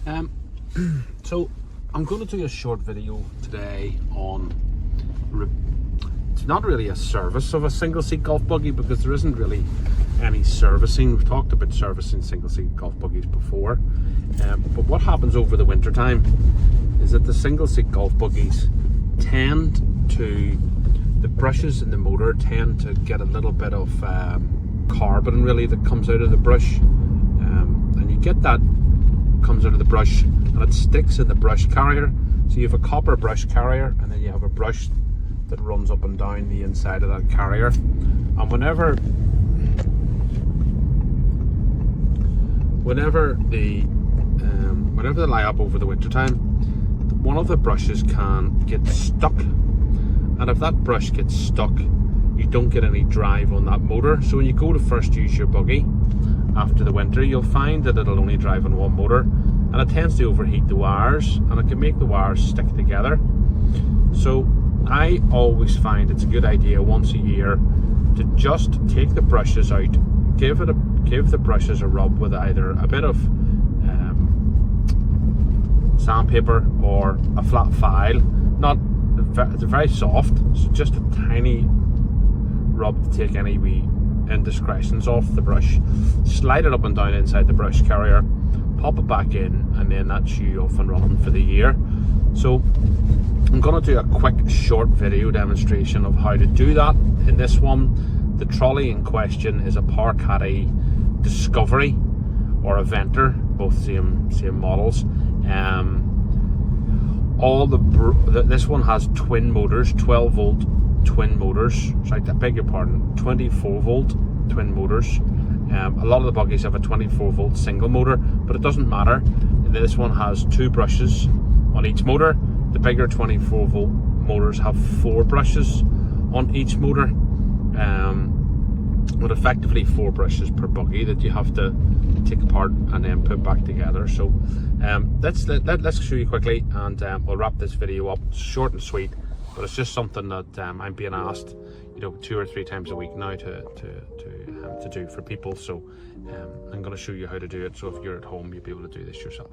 Um, so I'm going to do a short video today on it's not really a service of a single seat golf buggy because there isn't really any servicing. We've talked about servicing single seat golf buggies before, but what happens over the winter time is that the single seat golf buggies the brushes in the motor tend to get a little bit of carbon really that comes out of the brush, and you get that comes out of the brush and it sticks in the brush carrier. So you have a copper brush carrier and then you have a brush that runs up and down the inside of that carrier, and whenever they lie up over the winter time, one of the brushes can get stuck, and if that brush gets stuck you don't get any drive on that motor. So when you go to first use your buggy after the winter, you'll find that it'll only drive on one motor, and it tends to overheat the wires and it can make the wires stick together. So I always find it's a good idea once a year to just take the brushes out, give the brushes a rub with either a bit of sandpaper or a flat file. They're very soft, so just a tiny rub to take any wee indiscretions off the brush. Slide it up and down inside the brush carrier, pop it back in, and then that's you off and running for the year. So I'm going to do a quick short video demonstration of how to do that. In this one, the trolley in question is a Power Caddy Discovery or a Venter, both same models. This one has twin motors, 12 volt twin motors. Sorry, I beg your pardon, 24 volt twin motors. A lot of the buggies have a 24 volt single motor, but it doesn't matter. This one has two brushes on each motor. The bigger 24 volt motors have 4 brushes on each motor, with effectively 4 brushes per buggy that you have to take apart and then put back together. So let's show you quickly, and we'll wrap this video up. It's short and sweet, but it's just something that I'm being asked, 2 or 3 times a week now to do for people. So I'm going to show you how to do it, so if you're at home you'll be able to do this yourself.